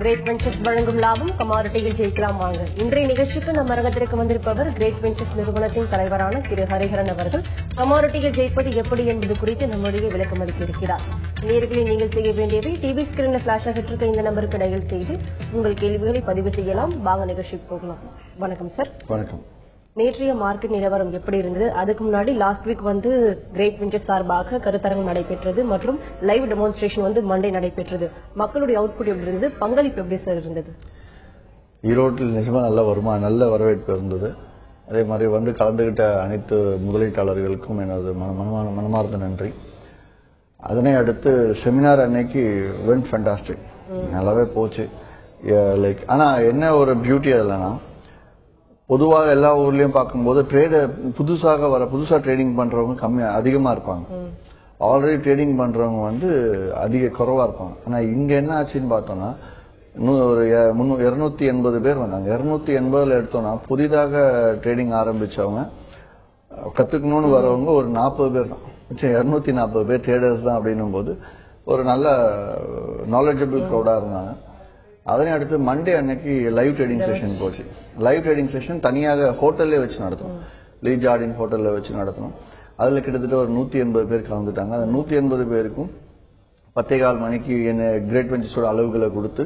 Great ventures வழங்கும் லாபம் கமாடிட்டியில் ஜெயிக்கலாம் வாங்க. இன்றைய நிகழ்ச்சிக்கு நம் அரங்கத்திற்கு வந்திருப்பவர் கிரேட் வெஞ்சர்ஸ் நிறுவனத்தின் தலைவரான திரு ஹரிஹரன் அவர்கள். கமாடிட்டியில் ஜெயிப்பது எப்படி என்பது குறித்து நம்முடைய விளக்கம் அளிக்க இருக்கிறார். நேயர்களை நீங்கள் செய்ய வேண்டியவை டிவி ஸ்கிரீன்ல பிளாஷ் ஆகிட்டு இந்த நம்பருக்கு டயல் செய்து உங்கள் கேள்விகளை பதிவு செய்யலாம். வாங்க நிகழ்ச்சிக்கு போகலாம். வணக்கம் சார். வணக்கம். நேற்றைய மார்க்கெட் நிலவரம் எப்படி இருந்தது? அதுக்கு முன்னாடி லாஸ்ட் வீக் கிரேட் வெஞ்சர்ஸ் சார்பாக கருத்தரங்கம் நடைபெற்றது மற்றும் லைவ் டெமான்ஸ்ட்ரேஷன் மண்டே நடைபெற்றது. மக்களுடைய அவுட்புட் எப்படி இருந்தது? பங்களிப்பு எப்படி சார் இருந்தது? ஈரோட்டில் நிஜமா நல்ல வரவேற்பு இருந்தது. அதே மாதிரி கலந்துகிட்ட அனைத்து முதலீட்டாளர்களுக்கும் எனது மனமார்ந்த நன்றி. அதனை அடுத்து செமினார் அன்னைக்கு வென்ட் ஃபேண்டாஸ்டிக், நல்லாவே போச்சு. லைக் ஆனா என்ன ஒரு பியூட்டி அதுலனா, பொதுவாக எல்லா ஊர்லயும் பார்க்கும்போது புதுசா ட்ரேடிங் பண்றவங்க அதிகமா இருப்பாங்க. ஆல்ரெடி ட்ரேடிங் பண்றவங்க அதிக குறைவா இருப்பாங்க. ஆனா இங்க என்ன ஆச்சுன்னு பார்த்தோம்னா, ஒரு 280 பேர் வந்தாங்க. 280 எடுத்தோம்னா புதிதாக ட்ரேடிங் ஆரம்பிச்சவங்க, கத்துக்கணும்னு வரவங்க ஒரு 40 பேர் தான். 240 பேர் ட்ரேடர்ஸ் தான். அப்படின்னும் போது ஒரு நல்ல நாலேஜபிள் க்ரௌடா இருந்தாங்க. அதனை அடுத்து மண்டே அன்னைக்கு லைவ் ட்ரேடிங் செஷன் போச்சு. லைவ் ட்ரேடிங் செஷன் தனியாக ஹோட்டல்லே வச்சு நடத்தணும். லீ ஜார்டின் ஹோட்டல்ல வச்சு நடத்தணும். அதுல கிட்டத்தட்ட ஒரு 180 பேர் கலந்துட்டாங்க. அந்த 180 பேருக்கும் 10:15 மணிக்கு என்ன கிரேட் வெஞ்சர்ஸோட அளவுகளை கொடுத்து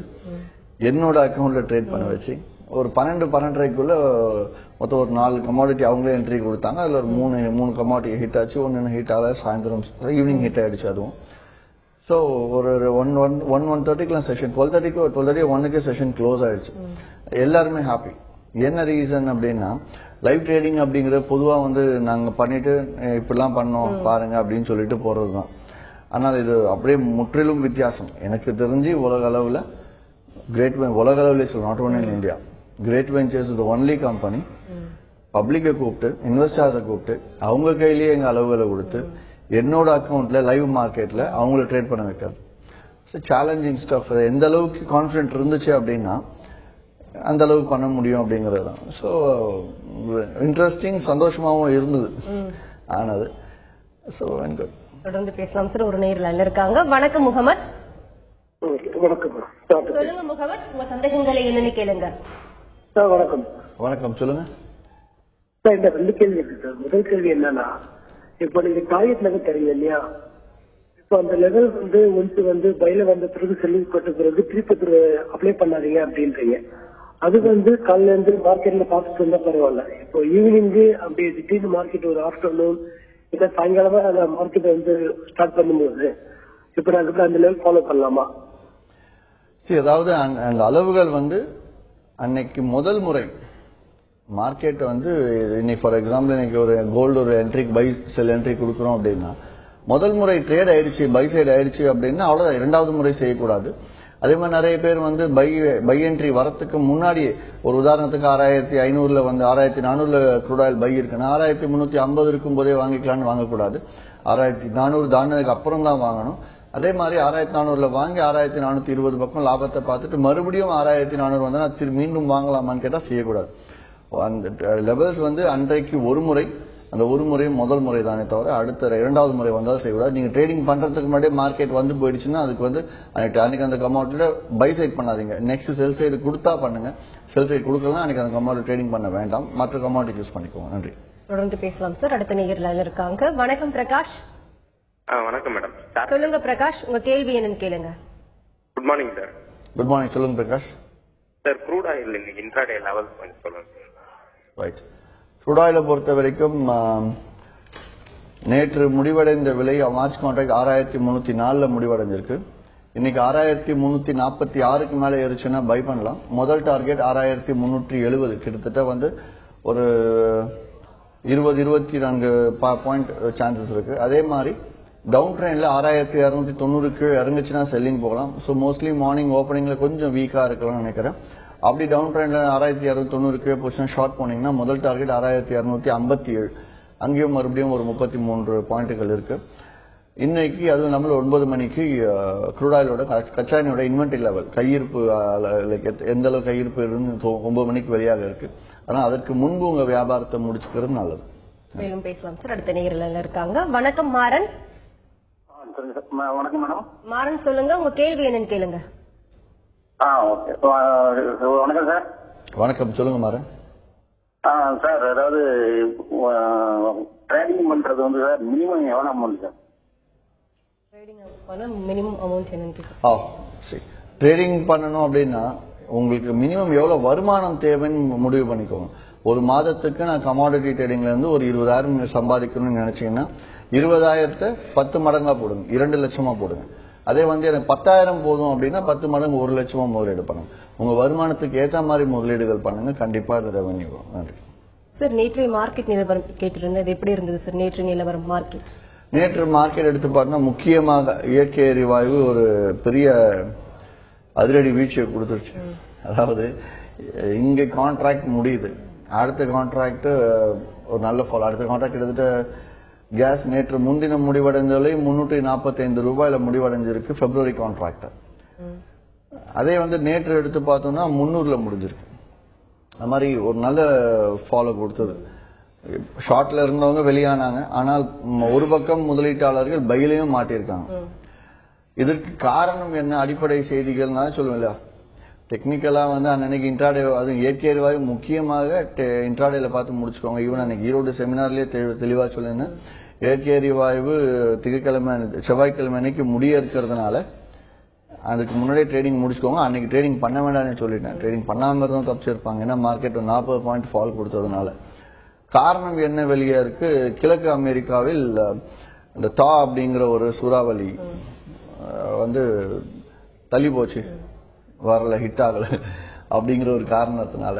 என்னோட அக்கௌண்ட்ல ட்ரேட் பண்ண வச்சு ஒரு 12:30க்குள்ள மொத்தம் ஒரு 4 கமாடிட்டி அவங்களே என்ட்ரி கொடுத்தாங்க. அதுல ஒரு 3 கமாடிட்டி ஹிட் ஆச்சு. ஒன்னு ஹிட் ஆகல. சாயந்தரம் ஈவினிங் ஹிட் ஆயிடுச்சு அதுவும். ஸோ ஒரு 1:30 செஷன், 12:30 செஷன் க்ளோஸ் ஆயிடுச்சு. எல்லாருமே ஹாப்பி. என்ன ரீசன் அப்படின்னா, லைவ் ட்ரேடிங் அப்படிங்கறது பொதுவா நாங்க பண்ணிட்டு இப்படிலாம் பண்ணோம் பாருங்க அப்படின்னு சொல்லிட்டு போறதுதான். ஆனால் இது அப்படியே முற்றிலும் வித்தியாசம். எனக்கு தெரிஞ்சு உலக அளவுல not only in India, Great Ventures is the only company பப்ளிக்கை கூப்பிட்டு, இன்வெஸ்டர்ஸை கூப்பிட்டு அவங்க கையிலேயே எங்க அளவுகளை கொடுத்து என்னோட அக்கௌண்ட்ல லைவ் மார்க்கெட்ல அவங்கள ட்ரேட் பண்ண வைக்கிறது. Challenging stuff. எந்த அளவுக்கு கான்ஃபிடென்ட் இருந்துச்சு அப்படின்னா அந்த அளவுக்கு பண்ண முடியும் அப்படிங்கிறது தான். ஸோ இன்ட்ரெஸ்டிங், சந்தோஷமாவும் இருந்தது ஆனது. ஸோ தொடர்ந்து பேசலாம் சார். ஒரு நேரில் இருக்காங்க. வணக்கம் முகமது. வணக்கம். சொல்லுங்க முகமது, உங்க சந்தேகங்களை என்னன்னு கேளுங்க. வணக்கம். வணக்கம், சொல்லுங்க. இந்த 2 கேள்வி இருக்கு சார். முதல் கேள்வி என்னன்னா, இப்ப நீங்க டார்கெட் லெவல் தரீங்க இல்லையா, இப்ப அந்த லெவல் ஒன்ஸ் பைல வந்த பிறகு செல்லிங் போட்ட பிறகு திருப்பி அப்ளை பண்ணாதீங்க அப்படின்றீங்க. அது காலையில இருந்து மார்க்கெட்ல பார்த்துட்டு இருந்தா பரவாயில்ல. இப்போ ஈவினிங் அப்படியே திடீர்னு மார்க்கெட் ஒரு ஆஃப்டர்நூன் இல்ல சாயங்காலமா அந்த மார்க்கெட் ஸ்டார்ட் பண்ணும்போது இப்ப நாங்க அந்த லெவல் ஃபாலோ பண்ணலாமா? அதாவது அந்த அளவுகள் அன்னைக்கு முதல் முறை மார்க்கெட் இன்னைக்கு ஃபார் எக்ஸாம்பிள் இன்னைக்கு ஒரு கோல்டு ஒரு என்ட்ரி பை செல் என்ட்ரி கொடுக்குறோம் அப்படின்னா, முதல் முறை ட்ரேட் ஆயிடுச்சு, பை சைடு ஆயிடுச்சு அப்படின்னா அவ்வளவுதான். 2வது முறை செய்யக்கூடாது. அதே மாதிரி நிறைய பேர் பை என்ட்ரி வரத்துக்கு முன்னாடியே, ஒரு உதாரணத்துக்கு 6500 6400 க்ரூட் ஆயில் பை இருக்குன்னா 6350 இருக்கும் போதே வாங்கிக்கலாம்னு வாங்கக்கூடாது. 6400 தாண்டதுக்கு அப்புறம் தான் வாங்கணும். அதே மாதிரி 6400 வாங்கி 6420 பக்கம் லாபத்தை பார்த்துட்டு மறுபடியும் 6400 வந்தா மீண்டும் வாங்கலாமான்னு கேட்டா செய்யக்கூடாது. அந்த லெவல்ஸ் அன்றைக்கு ஒரு முறை, அந்த ஒரு முறையும் முதல் முறை தானே தவிர அடுத்த 2வது முறை வந்தாலும் செய்யக்கூடாது. நீங்க ட்ரேடிங் பண்றதுக்கு முன்னாடியே மார்க்கெட் போயிடுச்சுன்னா அதுக்கு அன்னைக்கு அந்த கமாடிட்டில பை சைட் பண்ணாதீங்க. நெக்ஸ்ட் செல் சைடு கொடுத்தா பண்ணுங்க. செல் சைடு கொடுக்கலாம், அன்னைக்கு அந்த கமாடிட்டி ட்ரேடிங் பண்ண வேண்டாம். மற்ற கமாடிட்டி யூஸ் பண்ணிக்கோங்க. நன்றி. தொடர்ந்து பேசலாம் சார். அடுத்த நேயர்ல இருக்காங்க. வணக்கம் பிரகாஷ். வணக்கம் மேடம். சொல்லுங்க பிரகாஷ், உங்க கேள்வி என்னன்னு கேளுங்க. Good morning sir. Good morning, சொல்லுங்க Prakash. Sir, crude oil intraday level கொஞ்சம் சொல்லுங்க. ரைட். க்ரூட் ஆயிலை பொறுத்த வரைக்கும் நேற்று முடிவடைந்த விலை மார்ச் கான்ட்ராக்ட் 6304 முடிவடைஞ்சிருக்கு. இன்னைக்கு 6346க்கு மேல ஏறிச்சுன்னா பை பண்ணலாம். முதல் டார்கெட் 6370, கிட்டத்தட்ட ஒரு 20-24 பாயிண்ட் சான்சஸ் இருக்கு. அதே மாதிரி டவுன் ட்ரெயின்ல 6290 இறங்குச்சுன்னா செல்லிங் போகலாம். ஸோ மோஸ்ட்லி மார்னிங் ஓப்பனிங்ல கொஞ்சம் வீக்கா இருக்கலாம்னு நினைக்கிறேன். அப்படி டவுன் ட்ரெயின்ல 6290 போச்சுன்னா ஷார்ட் போனீங்கன்னா முதல் டார்கெட் 6257, அங்கேயும் மறுபடியும் ஒரு 33 பாயிண்ட்டுகள் இருக்கு. இன்னைக்கு அதுவும் நம்ம 9 மணிக்கு க்ரூட் ஆயிலோட கச்சா எண்ணெயோட இன்வென்டரி லெவல் கையிருப்பு எந்த அளவு கையிருப்பு இருந்து 9 மணிக்கு வெளியாக இருக்கு. ஆனா அதற்கு முன்பு உங்க வியாபாரத்தை முடிச்சுக்கிறது நல்லது. மேலும் பேசலாம் சார். அடுத்த நேயர்கள் இருக்காங்க. வணக்கம் மாறன். வணக்கம் மேடம். மாறன் சொல்லுங்க, உங்க கேள்வி என்னன்னு கேளுங்க. ஓகே. வணக்கம் சார். வணக்கம், சொல்லுங்க மாறன். சார், அதாவது ட்ரேடிங் பண்றது வந்து சார் மினிமம் எவ்வளவு அமௌண்ட் சார்? மினிமம் அமௌண்ட் என்னன்னு? சரி, ட்ரேடிங் பண்ணணும் அப்படின்னா உங்களுக்கு மினிமம் எவ்வளவு வருமானம் தேவைன்னு முடிவு பண்ணிக்கோங்க. ஒரு மாதத்துக்கு நான் கமாடிட்டி ட்ரேடிங்ல இருந்து ஒரு 20,000 சம்பாதிக்கணும்னு நினைச்சீங்கன்னா 20,000 10 மடங்கா போடுங்க, 2 லட்சமா போடுங்க. அதே வந்து எனக்கு 10,000 போதும் அப்படின்னா 10 மடங்கு 1 லட்சமா முதலீடு பண்ணுங்க. உங்க வருமானத்துக்கு ஏற்ற மாதிரி முதலீடுகள் பண்ணுங்க, கண்டிப்பா அது ரெவன்யூ வரும். நன்றி சார். நேற்றைய மார்க்கெட் நிலவரம் கேட்டிருந்தது, எப்படி இருந்தது சார் நேற்று நிலவரம் மார்க்கெட்? நேற்று மார்க்கெட் எடுத்து பார்த்தா முக்கியமாக இயற்கை எரிவாயு ஒரு பெரிய அதிரடி வீழ்ச்சியை கொடுத்துருச்சு. அதாவது இங்க கான்ட்ராக்ட் முடியுது, அடுத்த கான்ட்ராக்ட் ஒரு நல்ல ஃபால். அடுத்த கான்ட்ராக்ட் கிட்டத்தட்ட கேஸ் நேற்று முன்தினம் முடிவடைந்தவரை 345 ரூபாயில முடிவடைஞ்சிருக்கு பிப்ரவரி கான்ட்ராக்ட். அதே வந்து நேற்று எடுத்து பார்த்தோம்னா 300ல முடிஞ்சிருக்கு. அது மாதிரி ஒரு நல்ல ஃபாலோ கொடுத்தது. ஷார்ட்ல இருந்தவங்க வெளியானாங்க, ஆனால் ஒரு பக்கம் முதலீட்டாளர்கள் பையிலையும் மாட்டிருக்காங்க. இதற்கு காரணம் என்ன? அடிப்படை செய்திகள் நான் சொல்லுவேன். டெக்னிக்கலா வந்து அன்னைக்கு இன்ட்ராடே, அது இயற்கை எரிவாயு முக்கியமாக இன்ட்ராடேல பார்த்து முடிச்சுக்கோங்க. ஈவன் அன்னைக்கு ஈரோடு செமினார்லயே தெளிவா சொல்லிருந்தேன். இயற்கை எரிவாயு திங்கட்கிழமை செவ்வாய்க்கிழமை அன்னைக்கு முடிய இருக்கிறதுனால அதுக்கு முன்னாடியே ட்ரேடிங் முடிச்சுக்கோங்க. அன்னைக்கு ட்ரேடிங் பண்ண வேண்டாம்னு சொல்லிட்டேன். ட்ரேடிங் பண்ணாம இருந்தும் தப்பிச்சிருப்பாங்க, ஏன்னா மார்க்கெட் 40 பாயிண்ட் ஃபால் கொடுத்ததுனால. காரணம் என்ன வெளியே இருக்கு? கிழக்கு அமெரிக்காவில் இந்த தா அப்படிங்கிற ஒரு சூறாவளி வந்து தள்ளி போச்சு, வரல, ஹிட் ஆகல. அப்படிங்கிற ஒரு காரணத்தினால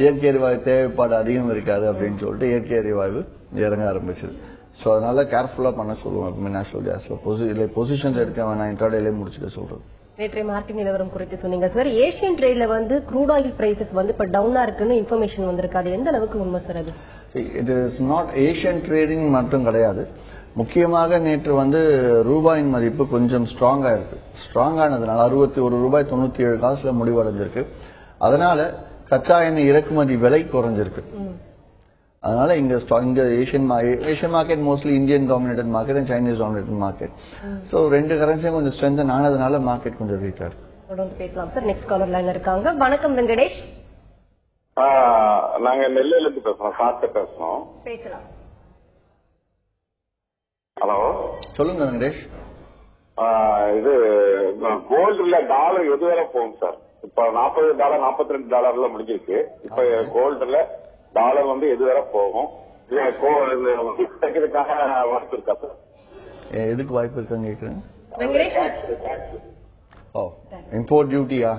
இயற்கை எரிவாயு தேவைப்பாடு அதிகம் இருக்காது அப்படின்னு சொல்லிட்டு இயற்கை எரிவாயு இறங்க ஆரம்பிச்சது. ஸோ அதனால கேர்ஃபுல்லா பண்ண சொல்லுவோம். நேச்சுரல் கேஸ்ல பொசிஷன்ஸ் எடுக்க வேணாம், இன்ட்ராடேலே முடிச்சுக்க சொல்றது. நேற்றைய மார்க்கெட் நிலவரம் குறித்து சொன்னீங்க சார். ஏசியன் ட்ரேட்ல வந்து க்ரூட் ஆயில் பிரைசஸ் வந்து இப்ப டவுனா இருக்குன்னு இன்ஃபர்மேஷன் வந்திருக்கு, அது எந்த அளவுக்கு உண்மை சார்? அது it is not Asian trading மட்டும் கிடையாது. முக்கியமாக நேற்று வந்து ரூபாயின் மதிப்பு கொஞ்சம் ஸ்ட்ராங்கா இருக்கு. ஸ்ட்ராங்கானதுனால 61 ரூபாய் 97 காசுல முடிவடைஞ்சிருக்கு. அதனால கச்சா எண்ணெய் இறக்குமதி விலை குறைஞ்சிருக்கு. அதனால இங்க Asian market mostly Indian dominated market and Chinese dominated market. So ரெண்டு கரன்சியும் கொஞ்சம் ஸ்ட்ரென்தன் ஆனதுனால மார்க்கெட் கொஞ்சம் வீக்கா இருக்கு. தொடர்ந்து பேசலாம் சார். நெக்ஸ்ட் காலர் லைன்ல இருக்காங்க. வணக்கம் வெங்கடேஷ். நாங்க நெல்லையில இருந்து பேசுறோம், காத்து பேசுறோம். பேசலாம். ஹலோ, சொல்லுங்க வெங்கடேஷ். இது கோல்டுல டாலர் எது வரை போகும் சார்? இப்ப $40 $42 முடிஞ்சிருக்கு. இப்ப கோல்டுல டாலர் வந்து எது வரை போகும்? வாய்ப்பு இருக்கா சார்? எதுக்கு வாய்ப்பு இருக்கான்னு கேக்குறேன். வெங்கடேஷ், இம்போர்ட் டியூட்டியா?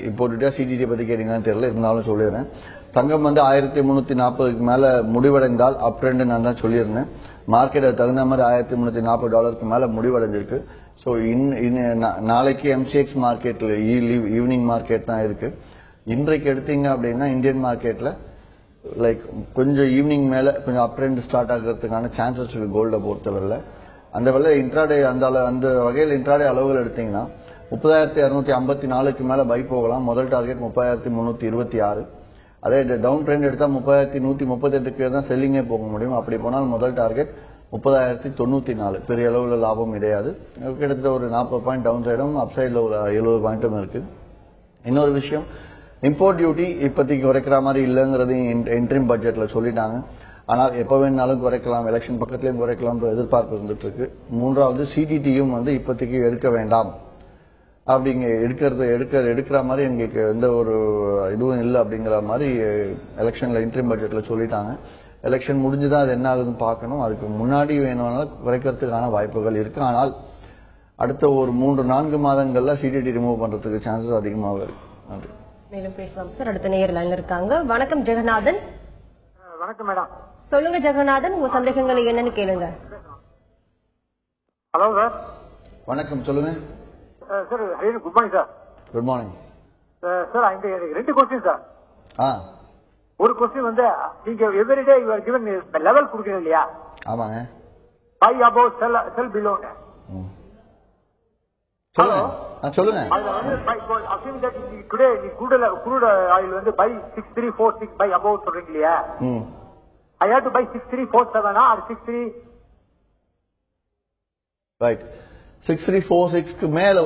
இம்போர்ட் டியூட்டியா சிடிடி பத்தி கேட்டீங்கன்னு தெரியல, இருந்தாலும் சொல்லிடுறேன். தங்கம் வந்து 1340க்கு மேல முடிவடைந்தால் அப் ட்ரெண்ட் நான் தான் சொல்லியிருந்தேன். மார்க்கெட் தகுந்த மாதிரி $1340 மேல முடிவடைஞ்சிருக்கு. ஸோ நாளைக்கு எம்சிஎக்ஸ் மார்க்கெட்ல ஈவினிங் மார்க்கெட் தான் இருக்கு. இன்றைக்கு எடுத்தீங்க அப்படின்னா இந்தியன் மார்க்கெட்ல லைக் கொஞ்சம் ஈவினிங் மேல கொஞ்சம் அப் ட்ரெண்ட் ஸ்டார்ட் ஆகிறதுக்கான சான்சஸ் இருக்கு கோல்டை பொறுத்தவரையில. அந்த வேலை இன்ட்ராடே அந்த வகையில் இன்ட்ராடே அளவுகள் எடுத்தீங்கன்னா 30,254க்கு மேல பை போகலாம். முதல் டார்கெட் 30,326. அதே டவுன் ட்ரெண்ட் எடுத்தா 30,138க்கு தான் செல்லிங்கே போக முடியும். அப்படி போனால் முதல் டார்கெட் 30,094. பெரிய அளவுல லாபம் கிடையாது. கிட்டத்தட்ட ஒரு 40 பாயிண்ட் டவுன் சைடும் அப் சைட்ல ஒரு 70 பாயிண்ட்டும் இருக்கு. இன்னொரு விஷயம், இம்போர்ட் டியூட்டி இப்போதைக்கு குறைக்கிற மாதிரி இல்லைங்கிறது இன்ட்ரீம் பட்ஜெட்ல சொல்லிட்டாங்க. ஆனால் எப்ப வேணாலும் குறைக்கலாம், எலெக்ஷன் பக்கத்திலையும் குறைக்கலாம் எதிர்பார்ப்பு இருந்துட்டு இருக்கு. மூன்றாவது சிடிடியும் வந்து இப்போதைக்கு எடுக்க வேண்டாம் அப்படிங்க, எடுக்கிற மாதிரி எங்களுக்கு எந்த ஒரு இதுவும் இல்லை அப்படிங்கிற மாதிரி எலெக்ஷன்ல இன்ட்ரீம் பட்ஜெட்ல சொல்லிட்டாங்க. எலெக்ஷன் முடிஞ்சுதான் அது என்ன ஆகுதுன்னு பார்க்கணும். அதுக்கு முன்னாடி வேணும்னாலும் குறைக்கிறதுக்கான வாய்ப்புகள் இருக்கு. ஆனால் அடுத்த ஒரு 3-4 மாதங்கள்ல சிடிடி ரிமூவ் பண்றதுக்கு சான்சஸ் அதிகமாக இருக்கு. நன்றி. மேலும் பேசலாம் சார். அடுத்த நேயர் லைன்ல இருக்காங்க. வணக்கம் ஜெகநாதன். வணக்கம் மேடம். சொல்லுங்க ஜெகநாதன், உங்க சந்தேகங்கள் என்னன்னு கேளுங்க. Hello sir. வணக்கம், சொல்லுங்க sir. Good morning sir. Good morning sir. எனக்கு 2 கொஸ்டின் சார். ஒரு கொஸ்டின் வந்து நீங்க everyday you are given level கொடுக்கறீங்க இல்லையா? ஆமாங்க. Buy above sell below. சொல்லுங்க. அதுல வந்து assuming that today crude oil வந்து buy 6346 buy above சொல்றீங்க இல்லையா? I have to buy 6347 or 63 right. 6346க்கு மேல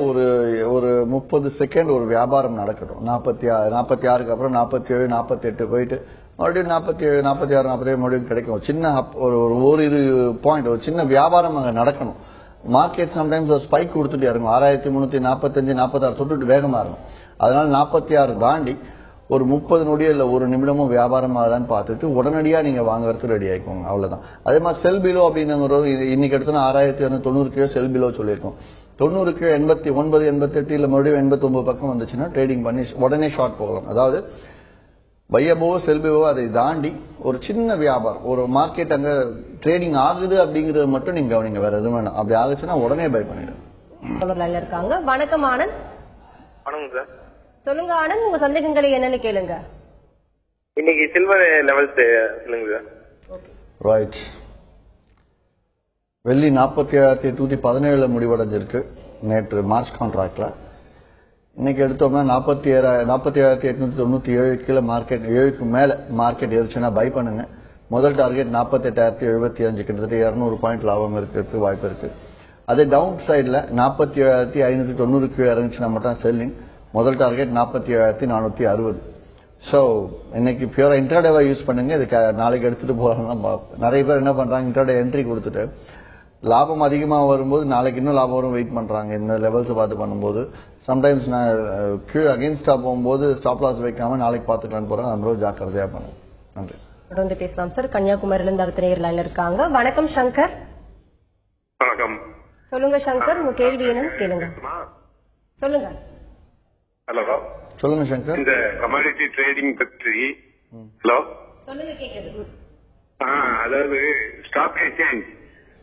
ஒரு 30 செகண்ட் ஒரு வியாபாரம் நடக்கட்டும். 46க்கு அப்புறம் 47, 48 போயிட்டு மறுபடியும் 47, 46, 47 மறுபடியும் கிடைக்கும். சின்ன ஒரு பாயிண்ட், ஒரு சின்ன வியாபாரம் அங்க நடக்கணும். மார்க்கெட் சம்டைம்ஸ் ஒரு ஸ்பைக் கொடுத்துட்டு இறங்கும். 6345, 46 தொட்டுட்டு வேகமா இருக்கும். அதனால 46 தாண்டி ஒரு 30 நொடியோ இல்ல ஒரு நிமிடமும் வியாபாரம் ஆகுதான்னு பார்த்துட்டு உடனடியா நீங்க வாங்குறதுக்கு ரெடி ஆயிக்கோங்க. அவ்வளவுதான். அதே மாதிரி செல் பிலோ அப்படிங்கிற இன்னைக்கு எடுத்தோன்னா 6290 செல் பிலோ சொல்லியிருக்கோம். 90க்கு 89, 88 இல்ல மறுபடியும் 89 பக்கம் வந்துச்சுன்னா ட்ரேடிங் பண்ணி உடனே ஷார்ட் போகலாம். அதாவது பையபோ செல்பியோ அதை தாண்டி ஒரு சின்ன வியாபாரம், ஒரு மார்க்கெட் அங்க ட்ரேடிங் ஆகுது அப்படிங்கறது மட்டும் நீங்க கவனிங்க, வேற எதுவும் வேணாம். அப்படி ஆகுச்சுன்னா உடனே பை பண்ணிடுங்க. இருக்காங்க. வணக்கம் ஆனந்த். வணக்கம் சார். சொல்லுங்க ஆனந்த், உங்க சந்தேகங்களை என்னன்னு கேளுங்க. இன்னைக்கு சில்வர் லெவல்ஸ் சொல்லுங்க சார். ரைட். வெள்ளி 47,817 முடிவடைஞ்சிருக்கு நேற்று மார்ச் கான்ட்ராக்ட்ல. இன்னைக்கு எடுத்தோம்னா 47,897 கீழே மார்க்கெட் 7க்கு மேல மார்க்கெட் ஏறிச்சுன்னா பை பண்ணுங்க. முதல் டார்கெட் 48,075, கிட்டத்தட்ட 200 பாயிண்ட் லாபம் இருக்கிறதுக்கு வாய்ப்பு இருக்கு. அதே டவுன் சைட்ல 47,590க்கு இறங்குச்சுன்னா மட்டும் செல்லிங். முதல் டார்கெட் 47,460. சோ இன்னைக்கு பியூரா இன்ட்ராடேவா யூஸ் பண்ணுங்க. இதுக்கு நாளைக்கு எடுத்துட்டு போறாங்க. நிறைய பேர் என்ன பண்றாங்க, இன்ட்ராடே என்ட்ரி கொடுத்துட்டு லாபம் அதிகமா வரும்போது நாளைக்கு இன்னும் லாபம் வரும் வெயிட் பண்றாங்க. இந்த லெவல்ஸ் பார்த்து பண்ணும்போது சம்டைம்ஸ் நான் கீழே அகெயின்ஸ்டா போகும்போது ஸ்டாப் லாஸ் வைக்காம நாளைக்கு பார்த்துக்கலான்னு போறேன். ரொம்ப ஜாக்கிரதையா பண்ணுங்க. நன்றி. தொடர்ந்து பேசலாம் சார். கன்னியாகுமரியில இருந்து அடுத்த நேயர் லைன்ல இருக்காங்க. வணக்கம் சங்கர். வணக்கம். சொல்லுங்க சங்கர், உங்க கேள்வி என்னன்னு கேளுங்க. சொல்லுங்க. ஹலோ. சொல்லுங்க சங்கர். இந்த கமாடிட்டி ட்ரேடிங் பற்றி ஹலோ சொல்லுங்க, கேக்குது. அதாவது ஸ்டாக் எக்ஸ்சேஞ்ச்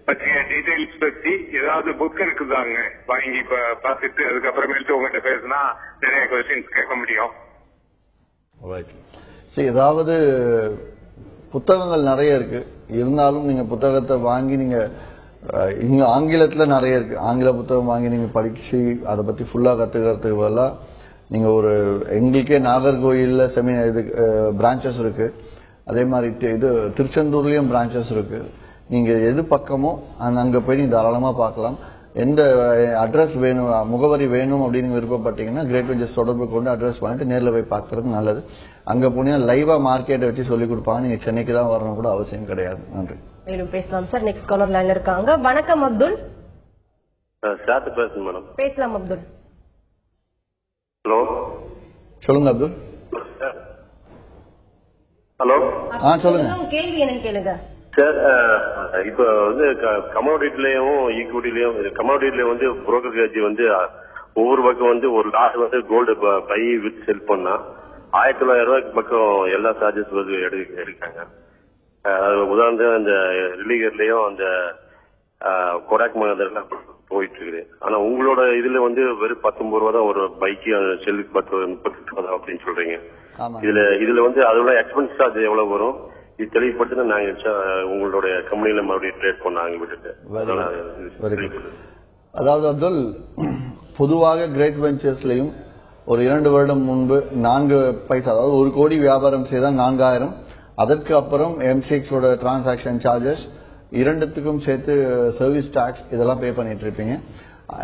பற்றிய டீடைல்ஸ் பற்றி ஏதாவது புக் இருக்குதாங்க வாங்கி பார்த்துட்டு அதுக்கப்புறமேட்டு உங்ககிட்ட பேசினா நிறைய கொஸ்டின்ஸ் கேட்க முடியும். ஏதாவது புத்தகங்கள் நிறைய இருக்கு, இருந்தாலும் நீங்க புத்தகத்தை வாங்கி நீங்க இங்க ஆங்கிலத்துல நிறைய இருக்கு. ஆங்கில புத்தகம் வாங்கி நீங்க படிச்சு அதை பத்தி ஃபுல்லா கத்துக்கிறதுக்கு பதிலா நீங்க ஒரு எங்களுக்கே நாகர்கோயில்ல இது பிரான்ச்சஸ் இருக்கு. அதே மாதிரி இது திருச்செந்தூர்லயும் பிரான்ச்சஸ் இருக்கு. நீங்க எது பக்கமோ அங்க போய் நீங்க தாராளமா பார்க்கலாம். எந்த அட்ரஸ் வேணும், முகவரி வேணும் அப்படின்னு விருப்பப்பட்டீங்கன்னா கிரேட் வெஞ்சர்ஸ் தொடர்பு கொண்டு அட்ரஸ் பண்ணிட்டு நேரில் போய் பார்க்கறது நல்லது. அங்க போனீங்க லைவா மார்க்கெட்டை வச்சு சொல்லிக் கொடுப்பாங்க. நீங்க சென்னைக்கு தான் வரணும் கூட அவசியம் கிடையாது. நன்றி. மேலும் பேசலாம் சார். நெக்ஸ்ட் காலர் லைன்ல இருக்காங்க. வணக்கம் அப்துல். மேடம் பேசலாம் அப்துல். ஹலோ. சொல்லுங்க அப்துல். ஹலோ. சொல்லுங்க. கேள்வி என்னன்னு கேளுங்க சார். இப்ப வந்து கமோடிட்டிலயும் ஈக்விட்டிலயும் கமோடிட்டில வந்து புரோக்கரேஜ் வந்து ஒவ்வொரு பக்கம் வந்து ஒரு லாட் வந்து கோல்டு பை வித் செல் பண்ணா 1900 ரூபாய்க்கு பக்கம் எல்லா சார்ஜஸ் வந்து எடுக்காங்க. உதாரணம் அந்த ரிலீகர்லயும் அந்த கொடாக் மகந்தர்லாம் போயிட்டு இருக்குது. ஆனா உங்களோட இதுல வந்து வெறும் 19 ரூபா தான் ஒரு பைக்கு செல்லுக்கு 38 ரூபா அப்படின்னு சொல்றீங்க. இதுல வந்து அதோட எக்ஸ்பென்ஸ் சார்ஜ் எவ்வளவு வரும் இது தெளிவுபடுத்தினா நாங்க உங்களோட கம்பெனில மறுபடியும் ட்ரேட் பண்ணாங்க விட்டுட்டு. அதாவது அப்துல், பொதுவாக கிரேட் வெஞ்சர்ஸ்லயும் ஒரு 2 வருடம் முன்பு 4 பைசா, அதாவது 1 கோடி வியாபாரம் செய்தால் 4000. அதற்கு அப்புறம் எம்சிஎக்ஸ் ஓட டிரான்சாக்சன் சார்ஜஸ் இரண்டுத்துக்கும் சேர்த்து சர்வீஸ் டாக்ஸ் இதெல்லாம் பே பண்ணிட்டு இருப்பீங்க.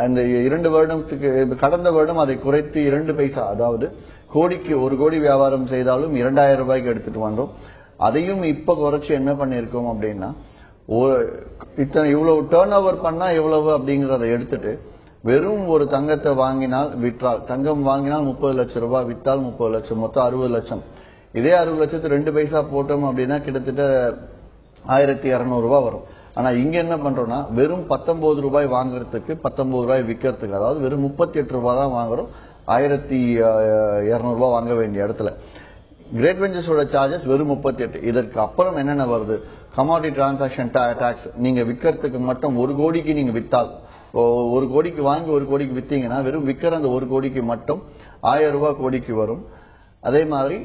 அந்த 2 வருடத்துக்கு கடந்த வருடம் அதை குறைத்து 2 பைசா, அதாவது கோடிக்கு 1 கோடி வியாபாரம் செய்தாலும் 2000 ரூபாய்க்கு எடுத்துட்டு வந்தோம். அதையும் இப்ப குறைச்சு என்ன பண்ணிருக்கோம் அப்படின்னா, இவ்வளவு டேர்ன் ஓவர் பண்ணா எவ்வளவு அப்படிங்கறத எடுத்துட்டு வெறும் ஒரு தங்கத்தை வாங்கினால் விற்றால், தங்கம் வாங்கினால் 30 லட்சம் ரூபாய், விற்றால் 30 லட்சம், மொத்தம் 60 லட்சம். இதே 60 லட்சத்து 2 பைசா போட்டோம் அப்படின்னா கிட்டத்தட்ட 1200 ரூபாய் வரும். ஆனா இங்க என்ன பண்றோம்னா வெறும் 19 ரூபாய் வாங்குறதுக்கு 19 ரூபாய் விற்கிறதுக்கு, அதாவது வெறும் 38 ரூபாய் தான் வாங்குறோம் 1200 ரூபாய் வாங்க வேண்டிய இடத்துல. கிரேட் வெஞ்சர்ஸோட சார்ஜஸ் வெறும் 38. இதற்கு அப்புறம் என்னென்ன வருது, கமாடிட்டி டிரான்சாக்சன் டாக்ஸ். நீங்க விற்கிறதுக்கு மட்டும் 1 கோடிக்கு நீங்க வித்தால், 1 கோடிக்கு வாங்கி 1 கோடிக்கு வித்தீங்கன்னா வெறும் விற்கிற அந்த 1 கோடிக்கு மட்டும் 1000 ரூபாய் கோடிக்கு வரும். அதே மாதிரி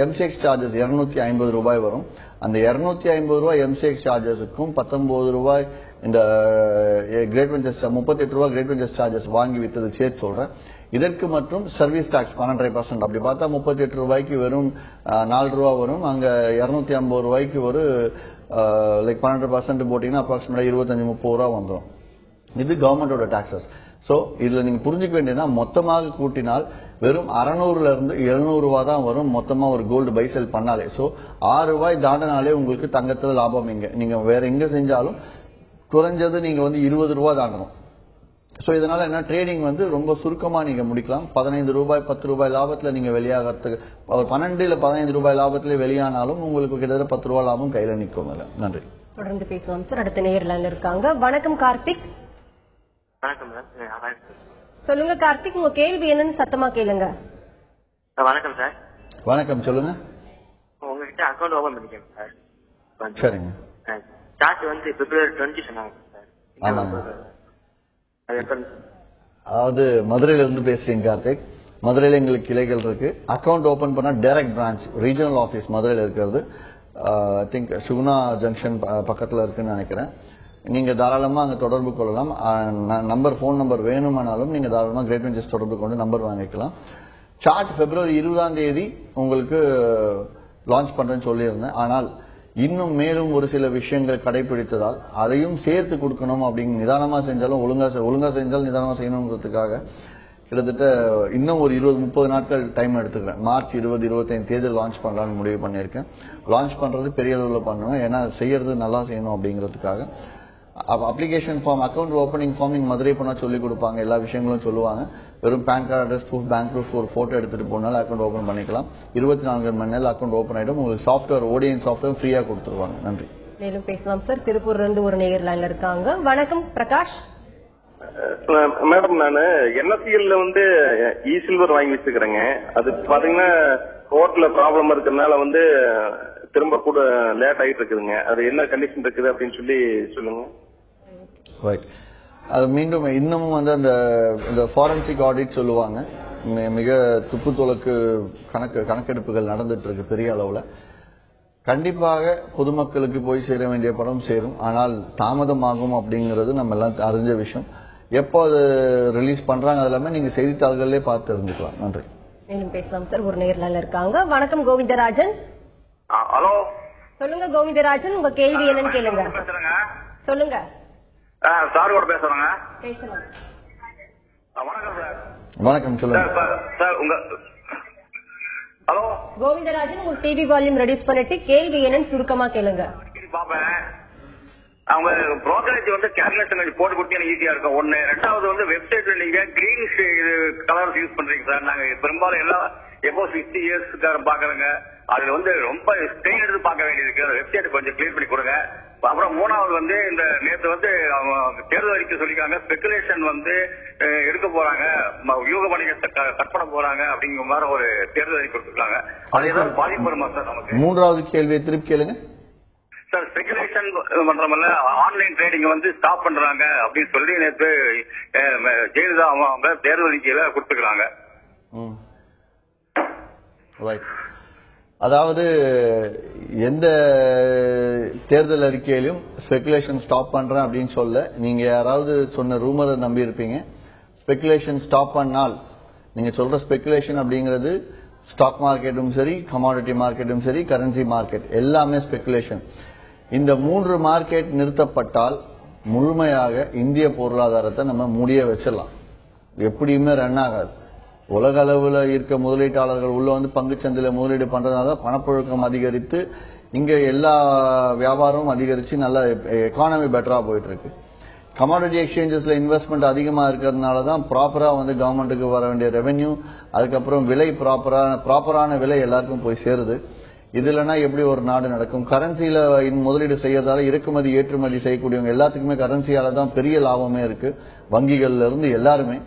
எம்சிஎக்ஸ் சார்ஜஸ் 250 ரூபாய் வரும். அந்த 250 ரூபாய் எம்சிஎக்ஸ் சார்ஜஸுக்கும் 19 ரூபாய் இந்த கிரேட் வெஞ்சர்ஸ் 38 ரூபாய் கிரேட் வெஞ்சர்ஸ் சார்ஜஸ் வாங்கி வித்தது சேர்த்து சொல்றேன். இதற்கு மற்றும் சர்வீஸ் டாக்ஸ் 12%. அப்படி பார்த்தா 38 ரூபாய்க்கு வெறும் 4 ரூபாய் வரும். அங்க 250 ரூபாய்க்கு ஒரு 12% போட்டீங்கன்னா அப்ராக்சிமேட்டா 25-30 ரூபாய் வந்துடும். இது கவர்மெண்டோட டாக்ஸஸ். சோ இதுல நீங்க புரிஞ்சுக்க வேண்டியதுன்னா மொத்தமாக கூட்டினால் வெறும் 600 இருந்து 700 ரூபாய் தான் வரும் மொத்தமா ஒரு கோல்டு பை செல் பண்ணாலே. சோ 6 ரூபாய் தாண்டினாலே உங்களுக்கு தங்கத்துல லாபம். நீங்க வேற எங்க செஞ்சாலும் குறைஞ்சது நீங்க 20 ரூபாய் தாண்டணும். சோ இதனால என்ன ட்ரேடிங் ரொம்ப சுருக்கமா நீங்க முடிக்கலாம். 15 ரூபாய் 10 ரூபாய் லாபத்துல நீங்க வெளியாகிறதுக்கு 12 இல்ல 15 ரூபாய் லாபத்துல வெளியானாலும் உங்களுக்கு கிட்டத்தட்ட 10 ரூபாய் லாபம் கையில நிற்கும். நன்றி. தொடர்ந்து பேசுவோம் சார். அடுத்த நேயர்ல இருக்காங்க. வணக்கம் கார்த்திக். வணக்கம் மேடம். சொல்லுங்க கார்த்திக், உங்க கேள்வி என்னன்னு சத்தமா கேளுங்க. வணக்கம் சார். வணக்கம், சொல்லுங்க. உங்ககிட்ட அக்கௌண்ட் ஓபன் பண்ணிக்கேன் சார். சரிங்க. ஸ்டார்ட் பிப்ரவரி 20 சொன்னாங்க சார். ஆமாங்க. அதாவது மதுரையில இருந்து பேசுறீங்க கார்த்திக். மதுரையில எங்களுக்கு கிளைகள் இருக்கு. அக்கௌண்ட் ஓபன் பண்ணா டைரக்ட் பிரான்ச் ரீஜனல் ஆபீஸ் மதுரையில இருக்கிறது. ஐ திங்க் சுகுணா ஜங்ஷன் பக்கத்துல இருக்குன்னு நினைக்கிறேன். நீங்க தாராளமா அங்க தொடர்பு கொள்ளலாம். போன் நம்பர் வேணுமானாலும் நீங்க தாராளமா கிரேட் வெஞ்சர்ஸ் தொடர்பு கொண்டு நம்பர் வாங்கிக்கலாம். சார்ட் பிப்ரவரி 20ஆம் தேதி உங்களுக்கு லான்ச் பண்றேன்னு சொல்லியிருந்தேன். ஆனால் இன்னும் மேலும் ஒரு சில விஷயங்கள் கடைபிடித்ததால் அதையும் சேர்த்து கொடுக்கணும் அப்படின்னு நிதானமா செஞ்சாலும் ஒழுங்கா செஞ்சாலும் நிதானமா செய்யணுங்கிறதுக்காக கிட்டத்தட்ட இன்னும் ஒரு 20-30 நாட்கள் டைம் எடுத்துக்கிறேன். மார்ச் 20-25 தேதி லான்ச் பண்ணலாம்னு முடிவு பண்ணியிருக்கேன். லான்ச் பண்றது பெரிய அளவில் பண்ணுவேன். ஏன்னா செய்யறது நல்லா செய்யணும் அப்படிங்கிறதுக்காக. Application form, account opening form நீங்க மதுரை போனா சொல்லிக் கொடுப்பாங்க. எல்லா விஷயங்களும் சொல்லுவாங்க. வெறும் PAN card address proof, bank proof, ஒரு போட்டோ எடுத்துட்டு போனாலும் அக்கௌண்ட் ஓபன் பண்ணிக்கலாம். 24 மணி நேரம் அக்கௌண்ட் ஓபன் ஆயிடும். உங்களுக்கு சாஃப்ட்வேர் ஓடிஎன் சாஃப்ட்வேர் ஃப்ரீயா கொடுத்துருவாங்க. நன்றி. மேலும் பேசலாம் சார். திருப்பூர்ல இருந்து ஒரு நேயர் லைன்ல இருக்காங்க. வணக்கம் பிரகாஷ். மேடம், நான் என்எஸ்சிஎல்ல இ சில்வர் வாங்கி வச்சுக்கிறேங்க. அது பாத்தீங்கன்னா கோர்ட்ல ப்ராப்ளம் இருக்கிறதுனால திரும்ப கூட லேட் ஆகிட்டு இருக்குதுங்க. அது என்ன கண்டிஷன் இருக்குது அப்படின்னு சொல்லுங்க. அது மீண்டும் இன்னமும் அந்த ஃபாரன்சிக் ஆடிட் சொல்லுவாங்க. மிக துப்பு துளக்கு கணக்கெடுப்புகள் நடந்துட்டு இருக்கு பெரிய அளவுல. கண்டிப்பாக பொதுமக்களுக்கு போய் சேர வேண்டிய பணம் சேரும். ஆனால் தாமதமாகும் அப்படிங்கிறது நம்ம எல்லாம் அறிஞ்ச விஷயம். எப்போ அது ரிலீஸ் பண்றாங்க அது எல்லாமே நீங்க செய்தித்தாள்களே பார்த்து தெரிஞ்சுக்கலாம். நன்றி. மேலும் பேசலாம் சார். ஒரு நேயர்ல இருக்காங்க. வணக்கம் கோவிந்தராஜன். ஹலோ, சொல்லுங்க கோவிந்தராஜன், உங்க கேள்வி என்னன்னு கேளுங்க. சொல்லுங்க சார் கூட பேசுறேங்க. பேசலாம். வணக்கம் சார். வணக்கம், சொல்லுங்க சார். ஹலோ கோவிந்தராஜன், உங்க டிவி வால்யூம் ரெடியூஸ் பண்ணிட்டு கேள்வி என்னன்னு சுருக்கமா கேளுங்க. பாப்பேன். அவங்க புரோக்கரேஜ் கேல்குலேஷன் போட்டு கொடுத்தா ஈஸியா இருக்கும். ஒண்ணு. ரெண்டாவது வெப்சைட்ல நீங்க கிரீன் கலர்ஸ் யூஸ் பண்றீங்க சார். நாங்க பெரும்பாலும் எல்லாம் எப்போ 60 இயர்ஸ்க்காரன் பாக்குறேங்க. அதுல ரொம்ப ஸ்ட்ரெயின் எடுத்து பார்க்க வேண்டியிருக்கு. வெப்சைட் கொஞ்சம் கிளியர் பண்ணி கொடுங்க. அப்புறம் மூணாவது இந்த நேற்று அவங்க தேர்தல் அறிக்கை சொல்லிக்காங்க. ஸ்பெகுலேஷன் எடுக்க போறாங்க, யூக வணிகத்தை கட் பண்ண போறாங்க அப்படிங்கிற மாதிரி ஒரு தேர்தல் அறிக்கை கொடுத்துருக்காங்க. அது ஏதாவது பாதிப்பு வருமா சார் நமக்கு? மூன்றாவது கேள்வியை திருப்பி கேளுங்க சார். ஸ்பெகுலேஷன் பண்றோம்ல, ஆன்லைன் ட்ரேடிங் ஸ்டாப் பண்றாங்க அப்படின்னு சொல்லி நேற்று ஜெயலலிதா அவங்க தேர்தல் அறிக்கையில கொடுத்துக்கிறாங்க. அதாவது எந்த தேர்தல் அறிக்கையிலும் ஸ்பெகுலேஷன் ஸ்டாப் பண்றேன் அப்படின்னு சொல்ல, நீங்க யாராவது சொன்ன ரூமரை நம்பி இருப்பீங்க. ஸ்பெகுலேஷன் ஸ்டாப் பண்ணால் நீங்க சொல்ற ஸ்பெகுலேஷன் அப்படிங்கிறது ஸ்டாக் மார்க்கெட்டும் சரி, கமாடிட்டி மார்க்கெட்டும் சரி, கரன்சி மார்க்கெட் எல்லாமே ஸ்பெகுலேஷன். இந்த 3 மார்க்கெட் நிறுத்தப்பட்டால் முழுமையாக இந்திய பொருளாதாரத்தை நம்ம மூடிய வச்சிடலாம். எப்படியுமே ரன் ஆகாது. உலக அளவுல இருக்க முதலீட்டாளர்கள் உள்ள பங்குச்சந்தையில முதலீடு பண்றதுனால பணப்புழக்கம் அதிகரித்து இங்க எல்லா வியாபாரமும் அதிகரிச்சு நல்ல எக்கானமி பெட்டரா போயிட்டு இருக்கு. கமாடிட்டி எக்ஸ்சேஞ்சஸ்ல இன்வெஸ்ட்மெண்ட் அதிகமா இருக்கிறதுனாலதான் ப்ராப்பரா கவர்மெண்ட்டுக்கு வர வேண்டிய ரெவென்யூ, அதுக்கப்புறம் விலை ப்ராப்பரான விலை எல்லாருக்கும் போய் சேருது. இதுலன்னா எப்படி ஒரு நாடு நடக்கும்? கரன்சியில முதலீடு செய்யறதால இறக்குமதி ஏற்றுமதி செய்யக்கூடியவங்க எல்லாத்துக்குமே கரன்சியால தான் பெரிய லாபமே இருக்கு. வங்கிகள்ல இருந்து எல்லாருமே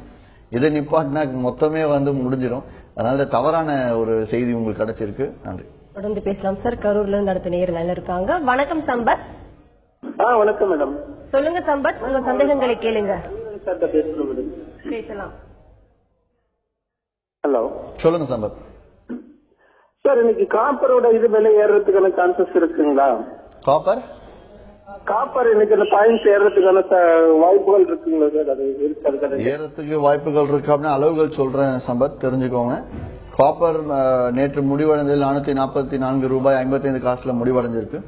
இதை நிப்பாட்டினா மொத்தமே முடிஞ்சிடும். அதனால தவறான ஒரு செய்தி உங்களுக்கு கிடைச்சிருக்கு. நன்றி. தொடர்ந்து பேசலாம் சார். கரூர்ல இருந்து அடுத்த நேயர் லைன்ல இருக்காங்க. வணக்கம் சம்பத். வணக்கம் மேடம். சொல்லுங்க சம்பத், உங்க சந்தேகங்களை கேளுங்க. பேசலாம். ஹலோ, சொல்லுங்க சம்பத். சார், இன்னைக்கு காப்பரோட விலை ஏறதுக்கான சான்சஸ் இருக்குங்களா? காப்பர் இன்னைக்கு அந்த பாயிண்ட்ஸ் ஏறதுக்கான வாய்ப்புகள் இருக்குங்களா சார்? அது ஏறதுக்கு வாய்ப்புகள் இருக்கு அப்படின்னு அளவுகள் சொல்றேன் சம்பத், தெரிஞ்சுக்கோங்க. காப்பர் நேற்று முடிவடைந்ததில் 444 ரூபாய் 55 காசுல முடிவடைஞ்சிருக்கு.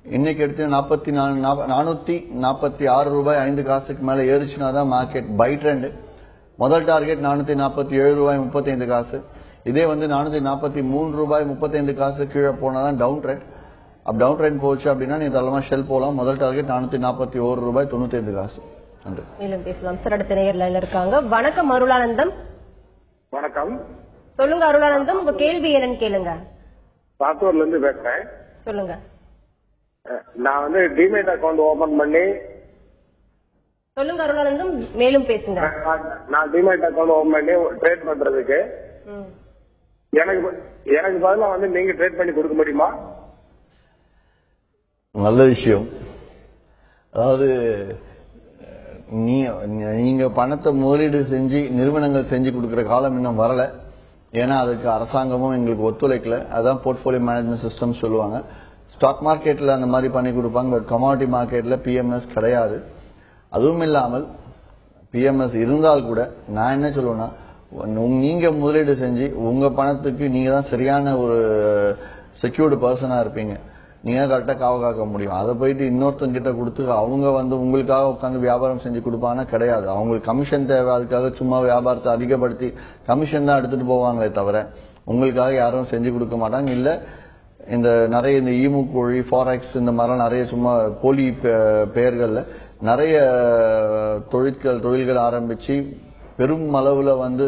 இன்னைக்கு எடுத்து 446 ரூபாய் 5 காசுக்கு மேல ஏறிச்சுனா தான் மார்க்கெட் பை ட்ரெண்ட். முதல் டார்கெட் 447 ரூபாய் 35 காசு. இதே வந்து 443 ரூபாய் 35 காசு கீழே போனாதான் டவுன் ட்ரெண்ட். டவுன் ட்ரெண்ட் போச்சு அப்படின்னா நீங்க தள்ளமா ஷெல் போலாம். முதல் டார்கெட் 441 ரூபாய் 95 காசு. நன்றி. மேலும் பேசலாம் சார். அடுத்த நேயர் லைன்ல இருக்காங்க. வணக்கம் அருளானந்தம். வணக்கம். சொல்லுங்க அருளானந்தம், உங்க கேள்வி என்னன்னு கேளுங்க. சாத்தூர்ல இருந்து பேசுறேன். சொல்லுங்க. நான் வந்து டிமேட் அக்கௌண்ட் ஓபன் பண்ணி. சொல்லுங்க அருளானந்தம், மேலும் பேசுங்க. நான் டிமேட் அக்கௌண்ட் ஓபன் பண்ணி ட்ரேட் பண்றதுக்கு எனக்கு பதிலா வந்து நீங்க ட்ரேட் பண்ணி கொடுக்க முடியுமா? நல்ல விஷயம். அதாவது நீங்க பணத்தை முதலீடு செஞ்சு நிறுவனங்கள் செஞ்சு கொடுக்கிற காலம் இன்னும் வரல. ஏன்னா அதுக்கு அரசாங்கமும் எங்களுக்கு ஒத்துழைக்கல. அதான் போர்ட்போலியோ மேனேஜ்மெண்ட் சிஸ்டம் சொல்லுவாங்க. ஸ்டாக் மார்க்கெட்ல அந்த மாதிரி பண்ணி கொடுப்பாங்க. பட் கமாடிட்டி மார்க்கெட்ல பிஎம்எஸ் கிடையாது. அதுவும் இல்லாமல் பிஎம்எஸ் இருந்தால் கூட நான் என்ன சொல்லுவேன்னா, நீங்க முதலீடு செஞ்சு உங்க பணத்துக்கு நீங்க தான் சரியான ஒரு செக்யூர்டு பர்சனா இருப்பீங்க. நீங்க கரெக்டா காவ காக்க முடியும். அதை போயிட்டு இன்னொருத்தங்க கிட்ட கொடுத்து அவங்க வந்து உங்களுக்காக உட்காந்து வியாபாரம் செஞ்சு கொடுப்பாங்கன்னா கிடையாது. அவங்களுக்கு கமிஷன் தேவை. அதுக்காக சும்மா வியாபாரத்தை அதிகப்படுத்தி கமிஷன் தான் எடுத்துட்டு போவாங்களே தவிர உங்களுக்காக யாரும் செஞ்சு கொடுக்க மாட்டாங்க. இல்ல இந்த நிறைய இந்த ஈமுக்கோழி ஃபாரெக்ஸ் இந்த மாதிரிலாம் நிறைய சும்மா போலி பெயர்கள்ல நிறைய தொழில்கள் ஆரம்பிச்சு பெரும் அளவுல வந்து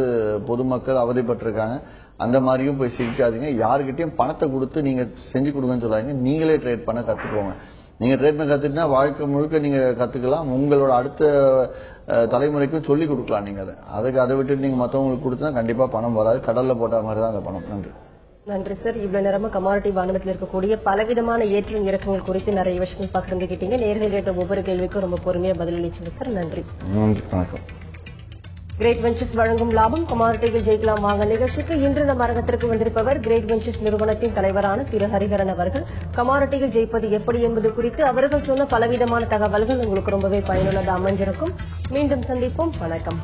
பொதுமக்கள் அவதிப்பட்டிருக்காங்க. அந்த மாதிரியும் போய் சிரிக்காதீங்க. யாருக்கிட்டையும் பணத்தை கொடுத்து நீங்க செஞ்சு கொடுங்கன்னு சொல்லாதீங்க. நீங்களே ட்ரேட் பண்ண கத்துக்கோங்க. நீங்க ட்ரேட் பண்ண கத்துக்கிட்டா வாழ்க்கை முழுக்க நீங்க கத்துக்கலாம். உங்களோட அடுத்த தலைமுறைக்கும் சொல்லி கொடுக்கலாம். நீங்க அதை விட்டு நீங்க மற்றவங்களுக்கு கொடுத்தா கண்டிப்பா பணம் வராது. கடல்ல போட்ட மாதிரி தான் அந்த பணம். நன்றி. நன்றி சார். இவ்வளவு நேரமா கமாடிட்டி வாகனத்தில் இருக்கக்கூடிய பலவிதமான ஏற்ற இறக்கங்கள் குறித்து நிறைய விஷயங்கள் பகிர்ந்துகிட்டீங்க. நேர்கள் கேட்ட ஒவ்வொரு கேள்விக்கும் ரொம்ப பொறுமையா பதிலளிச்சீங்க சார். நன்றி. வணக்கம். கிரேட் வெஞ்சர்ஸ் வழங்கும் லாபம் கமாடிட்டிகள் ஜெயிக்கலாம் வாங்க நிகழ்ச்சிக்கு இன்று நம் அரங்கத்திற்கு வந்திருப்பவர் கிரேட் வெஞ்சர்ஸ் நிறுவனத்தின் தலைவரான திரு ஹரிஹரன் அவர்கள். கமாடிட்டிகள் ஜெயிப்பது எப்படி என்பது குறித்து அவர்கள் சொன்ன பலவிதமான தகவல்கள் உங்களுக்கு ரொம்பவே பயனுள்ளதாக அமைஞ்சிருக்கும். மீண்டும் சந்திப்போம். வணக்கம்.